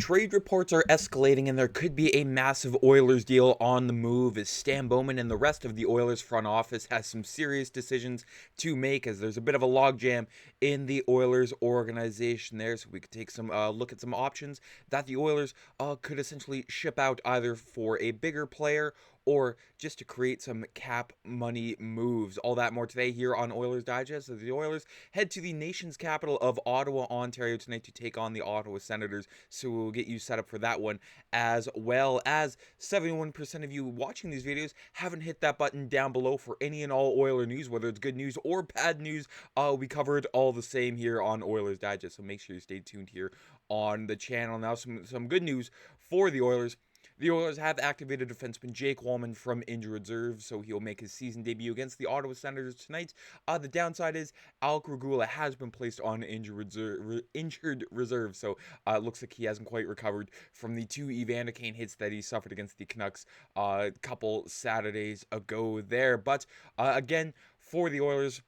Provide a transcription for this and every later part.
Trade reports are escalating, and there could be a massive Oilers deal on the move as Stan Bowman and the rest of the Oilers front office has some serious decisions to make, as there's a bit of a logjam in the Oilers organization there. So we could take some look at some options that the Oilers could essentially ship out, either for a bigger player or just to create some cap money moves. All that more today here on Oilers Digest, as the Oilers head to the nation's capital of Ottawa, Ontario tonight to take on the Ottawa Senators. So we'll get you set up for that one, as well as 71% of you watching these videos haven't hit that button down below for any and all Oiler news, whether it's good news or bad news. We covered all the same here on Oilers Digest, so make sure you stay tuned here on the channel. Now some good news for the Oilers. The Oilers have activated defenseman Jake Walman from injured reserve, so he'll make his season debut against the Ottawa Senators tonight. The downside is Alec Regula has been placed on injured reserve, so it looks like he hasn't quite recovered from the two Evander Kane hits that he suffered against the Canucks a couple Saturdays ago there. But again, for the Oilers,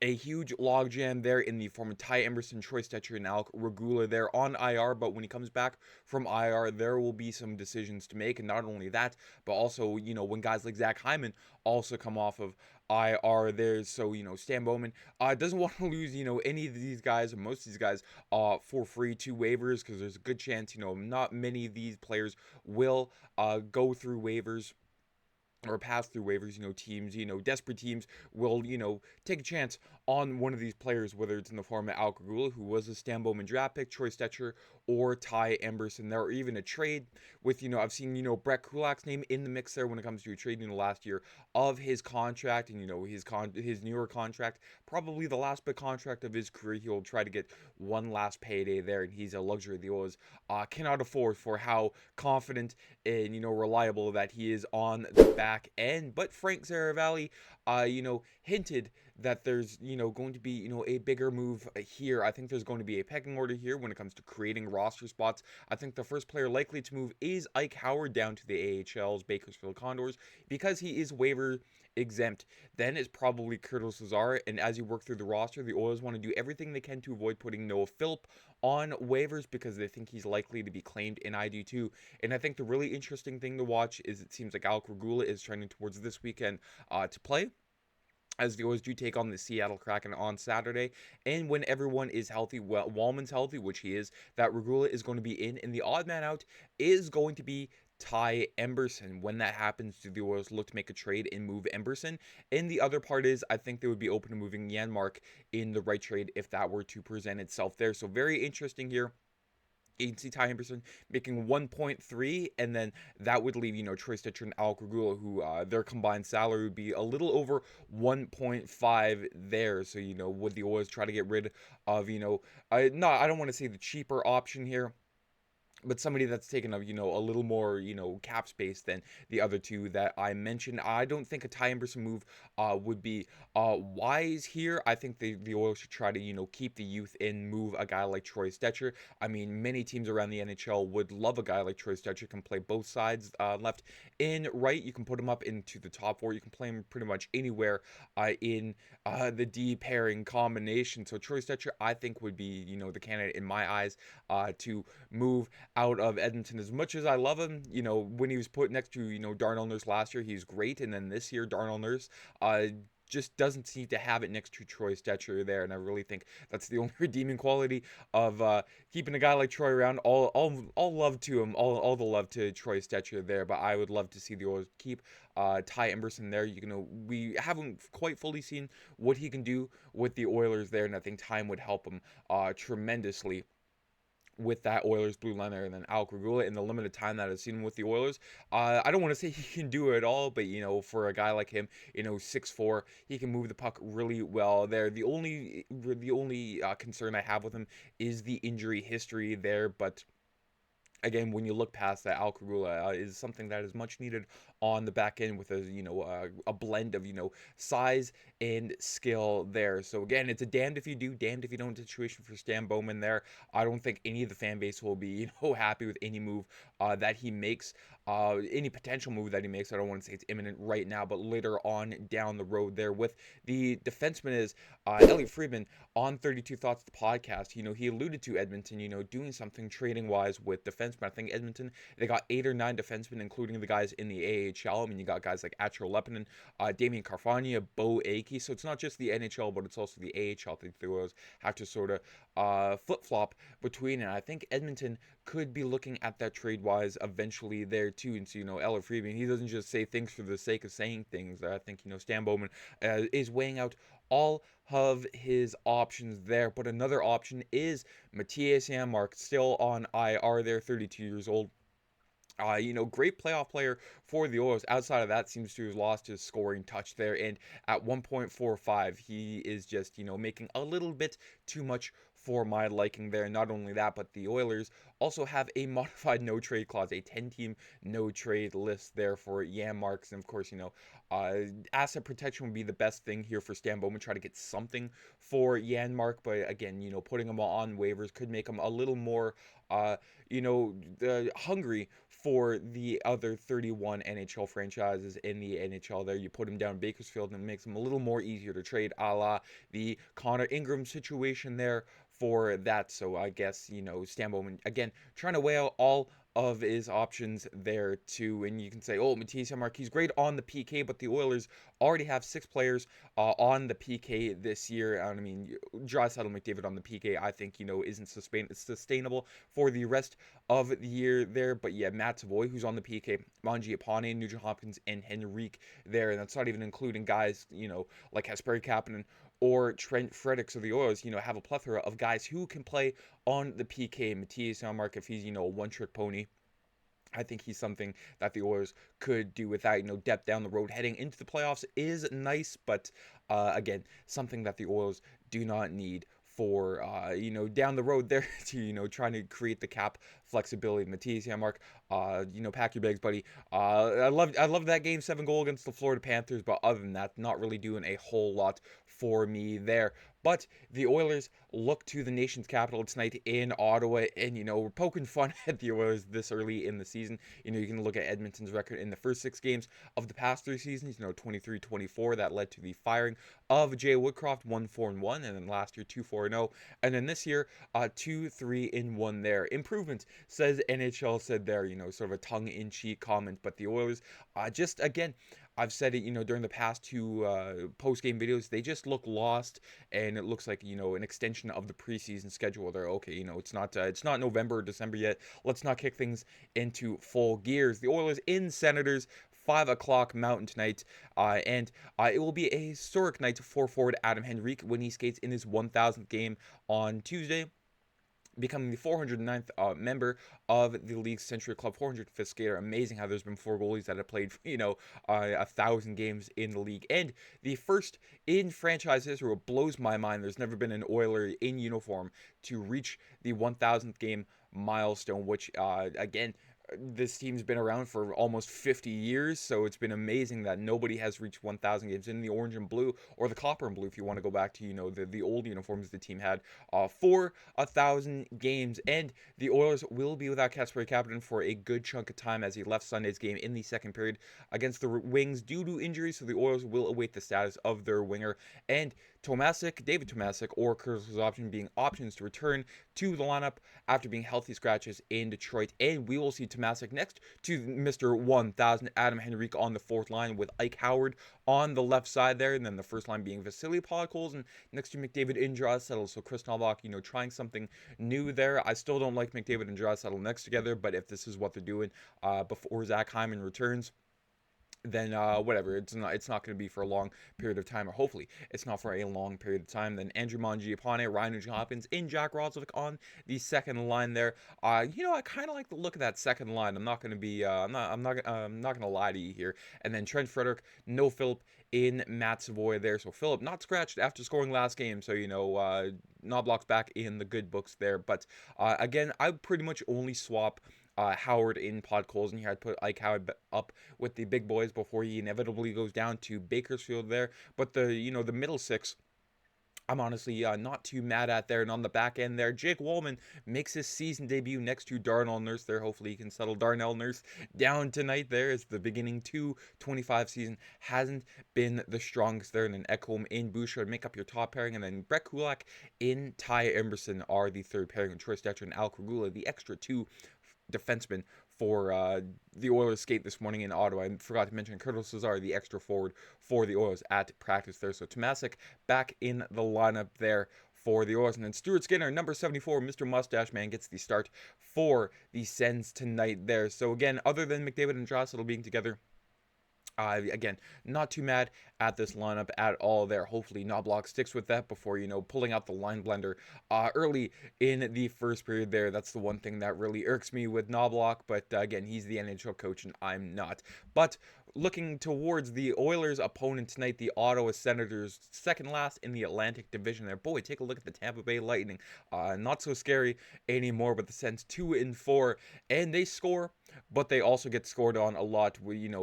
a huge logjam there in the form of Ty Emberson, Troy Stecher, and Alec Regula there on IR. But when he comes back from IR, there will be some decisions to make. And not only that, but also, when guys like Zach Hyman also come off of IR there. So, Stan Bowman doesn't want to lose, any of these guys, or most of these guys, for free to waivers, because there's a good chance, not many of these players will go through waivers or pass through waivers. Teams, desperate teams will, take a chance on one of these players, whether it's in the form of Alec Regula, who was a Stan Bowman draft pick, Troy Stecher, or Ty Emberson there, or even a trade with, I've seen, Brett Kulak's name in the mix there when it comes to a trade, last year of his contract, and, his newer contract, probably the last big contract of his career. He'll try to get one last payday there, and he's a luxury the Oilers cannot afford for how confident and, reliable that he is on the back end. But Frank Saravalli, hinted that there's, going to be, a bigger move here. I think there's going to be a pecking order here when it comes to creating roster spots. I think the first player likely to move is Ike Howard down to the AHL's Bakersfield Condors, because he is waiver exempt. Then it's probably Curtis Lazar, and as you work through the roster, the Oilers want to do everything they can to avoid putting Noah Philp on waivers, because they think he's likely to be claimed, and I do too. And I think the really interesting thing to watch is it seems like Alec Regula is trending towards this weekend to play, as the Oilers do take on the Seattle Kraken on Saturday. And when everyone is healthy, well, Walman's healthy, which he is, that Regula is going to be in, and the odd man out is going to be Ty Emberson. When that happens, do the Oilers look to make a trade and move Emberson? And the other part is, I think they would be open to moving Janmark in the right trade if that were to present itself there. So very interesting here. You can see Ty Emberson making 1.3, and then that would leave, Troy Stecher and Alec Regula, who their combined salary would be a little over 1.5 there. So, would the Oilers try to get rid of, I don't want to say the cheaper option here, but somebody that's taken up, a little more, cap space than the other two that I mentioned. I don't think a Ty Emberson move would be wise here. I think the Oilers should try to, keep the youth and move a guy like Troy Stecher. I mean, many teams around the NHL would love a guy like Troy Stecher. Can play both sides, left and right. You can put him up into the top four. You can play him pretty much anywhere in the D pairing combination. So Troy Stecher, I think, would be, the candidate in my eyes to move out of Edmonton. As much as I love him, when he was put next to, Darnell Nurse last year, he's great. And then this year, Darnell Nurse just doesn't seem to have it next to Troy Stecher there. And I really think that's the only redeeming quality of keeping a guy like Troy around. All love to him, all the love to Troy Stecher there. But I would love to see the Oilers keep Ty Emberson there. We haven't quite fully seen what he can do with the Oilers there, and I think time would help him tremendously with that Oilers blue liner. And then Alec Regula, in the limited time that I've seen him with the Oilers, I don't want to say he can do it all, but for a guy like him, 6'4", he can move the puck really well there. The only concern I have with him is the injury history there, but again, when you look past that, Alec Regula is something that is much needed on the back end with a blend of size and skill there. So again, it's a damned if you do, damned if you don't situation for Stan Bowman there. I don't think any of the fan base will be happy with any move that he makes. any potential move that he makes. I don't want to say it's imminent right now, but later on down the road there with the defenseman is Elliot Friedman on 32 Thoughts, the podcast. He alluded to Edmonton, doing something trading wise with defensemen. I think Edmonton, they got 8 or 9 defensemen, including the guys in the AHL. I mean, you got guys like Atro Leppinen, Damien Carfagna, Bo Akey. So it's not just the NHL, but it's also the AHL. I think the Oilers have to sort of flip-flop between it. I think Edmonton could be looking at that trade-wise eventually there too. And so, Elliot Friedman, he doesn't just say things for the sake of saying things. I think, Stan Bowman is weighing out all of his options there. But another option is Mattias Janmark, still on IR there, 32 years old. Great playoff player for the Oilers. Outside of that, seems to have lost his scoring touch there. And at 1.45, he is just, making a little bit too much for my liking there. Not only that, but the Oilers also have a modified no-trade clause, a 10-team no-trade list there for Janmark. And of course, asset protection would be the best thing here for Stan Bowman. Try to get something for Janmark. But again, putting him on waivers could make him a little more hungry for the other 31 NHL franchises in the NHL there. You put him down Bakersfield and it makes him a little more easier to trade, a la the Connor Ingram situation there for that. So I guess, Stan Bowman, again, trying to weigh out all of his options there too. And you can say, oh, Mattias Janmark, he's great on the PK, but the Oilers already have 6 players on the PK this year. I mean, Draisaitl, McDavid on the PK, I think, isn't sustainable for the rest of the year there. But yeah, Matt Savoy, who's on the PK, Mangiapane, Nugent-Hopkins, and Henrique there. And that's not even including guys, like Kasperi Kapanen or Trent Fredericks of the Oilers, have a plethora of guys who can play on the PK. Mattias Janmark, if he's, a one-trick pony, I think he's something that the Oilers could do without. Depth down the road heading into the playoffs is nice, but again, something that the Oilers do not need for down the road there to trying to create the cap flexibility. Mattias Janmark, pack your bags, buddy. I love that Game 7 goal against the Florida Panthers, but other than that, not really doing a whole lot for me there. But the Oilers look to the nation's capital tonight in Ottawa, and we're poking fun at the Oilers this early in the season. You can look at Edmonton's record in the first 6 games of the past 3 seasons. 23-24, that led to the firing of Jay Woodcroft, 1-4-1, and then last year 2-4-0, and then this year 2-3-1 there. Improvement, says NHL said there. Sort of a tongue-in-cheek comment, but the Oilers just again. I've said it, during the past 2 post-game videos, they just look lost, and it looks like, an extension of the preseason schedule. They're okay, it's not November or December yet. Let's not kick things into full gears. The Oilers in Senators, 5 o'clock Mountain tonight, and it will be a historic night for forward Adam Henrique when he skates in his 1,000th game on Tuesday, becoming the 409th member of the league's Century Club, 405th skater. Amazing how there's been 4 goalies that have played, 1,000 games in the league. And the first in franchise history, what blows my mind, there's never been an Oiler in uniform to reach the 1,000th game milestone, which, again, this team's been around for almost 50 years, so it's been amazing that nobody has reached 1,000 games in the orange and blue, or the copper and blue if you want to go back to, the old uniforms the team had, for 1,000 games. And the Oilers will be without Kasperi Kapanen for a good chunk of time, as he left Sunday's game in the second period against the Wings due to injury, so the Oilers will await the status of their winger. And David Tomasic, or Curtis's option being options to return to the lineup after being healthy scratches in Detroit. And we will see Tomasic next to Mr. 1,000 Adam Henrique on the 4th line, with Ike Howard on the left side there, and then the first line being Vasily Podkolzin, and next to McDavid and Draisaitl. So Kris Knoblauch, trying something new there. I still don't like McDavid and Draisaitl next together, but if this is what they're doing before Zach Hyman returns, then whatever, it's not going to be for a long period of time, or hopefully it's not for a long period of time. Then Andrew Mangiapane, Ryan Nugent-Hopkins, and Jack Roslovic on the second line there. I kind of like the look of that second line. I'm not going to be I'm not going to lie to you here. And then Trent Frederick, no Philip in Matt Savoy there. So Philip not scratched after scoring last game, so Knoblauch's back in the good books there. But again, I pretty much only swap Howard in Podkolzin here. I'd put Ike Howard up with the big boys before he inevitably goes down to Bakersfield there. But the middle 6, I'm honestly not too mad at there. And on the back end there, Jake Wallman makes his season debut next to Darnell Nurse there. Hopefully he can settle Darnell Nurse down tonight there, as the beginning 225 season hasn't been the strongest there. And then Ekholm in Bouchard make up your top pairing. And then Brett Kulak in Ty Emberson are the third pairing. And Troy Stetcher and Al Kragula, the extra two defensemen for the Oilers skate this morning in Ottawa. I forgot to mention Curtis Cesar, the extra forward for the Oilers at practice there. So Tomasic back in the lineup there for the Oilers. And then Stuart Skinner, number 74, Mr. Mustache Man, gets the start for the Sens tonight there. So again, other than McDavid and Draisaitl being together, again, not too mad at this lineup at all there. Hopefully Knoblauch sticks with that before, pulling out the line blender early in the first period there. That's the one thing that really irks me with Knoblauch, but again, he's the NHL coach and I'm not. But looking towards the Oilers' opponent tonight, the Ottawa Senators, second last in the Atlantic Division there. Boy, take a look at the Tampa Bay Lightning. Not so scary anymore, but the Sens 2-4, and they score, but they also get scored on a lot,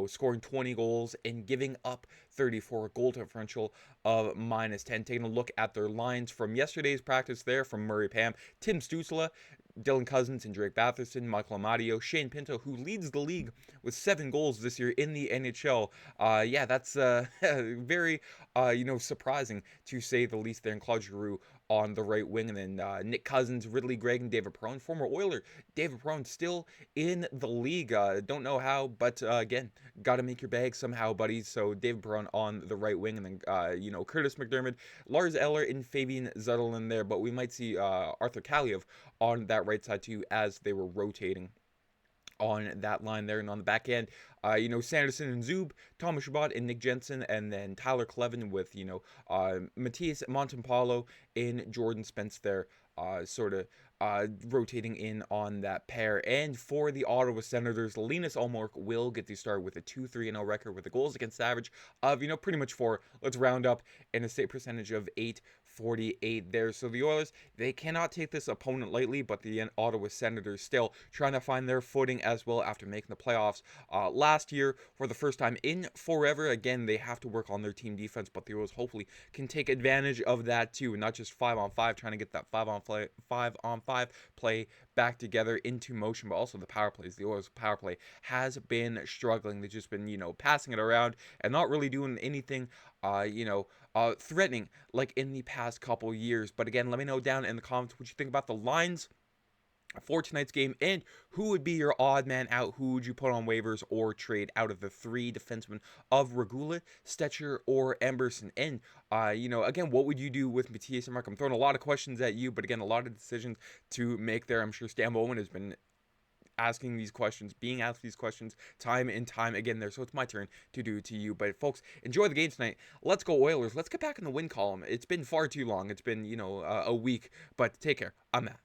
scoring 20 goals and giving up 34, goal differential of -10. Taking a look at their lines from yesterday's practice there from Murray Pam, Tim Stützle, Dylan Cousins and Drake Batherson, Michael Amadio, Shane Pinto, who leads the league with 7 goals this year in the NHL. That's very, surprising to say the least there. And Claude Giroux on the right wing. And then Nick Cousins, Ridley Gregg, and David Perron, former Oiler. David Perron still in the league. Don't know how, but again, got to make your bag somehow, buddies. So David Perron on the right wing. And then, Curtis McDermott, Lars Eller, and Fabian Zetterlund there. But we might see Arthur Kaliev on that right side too, as they were rotating on that line there. And on the back end, Sanderson and Zub, Thomas Chabot and Nick Jensen, and then Tyler Clevin with, Matthias Montempaulo and Jordan Spence there, rotating in on that pair. And for the Ottawa Senators, Linus Ullmark will get the start with a 2-3-0 record with the goals against average of, pretty much 4. Let's round up, and a save percentage of 848 there. So the Oilers, they cannot take this opponent lightly, but the Ottawa Senators still trying to find their footing as well after making the playoffs last year for the first time in forever. Again, they have to work on their team defense, but the Oilers hopefully can take advantage of that too, and not just 5-on-5, trying to get that 5-on-5 play back together into motion, but also the power plays. The Oilers' power play has been struggling. They've just been, passing it around and not really doing anything, threatening like in the past couple years. But again, let me know down in the comments what you think about the lines for tonight's game, and who would be your odd man out. Who would you put on waivers or trade out of the 3 defensemen of Regula, Stetcher, or Emberson? And again, what would you do with Matthias Janmark? I'm throwing a lot of questions at you, but again, a lot of decisions to make there. I'm sure Stan Bowman has been being asked these questions time and time again there. So it's my turn to do it to you. But folks, enjoy the game tonight. Let's go Oilers. Let's get back in the win column. It's been far too long. It's been, a week. But take care. I'm Matt.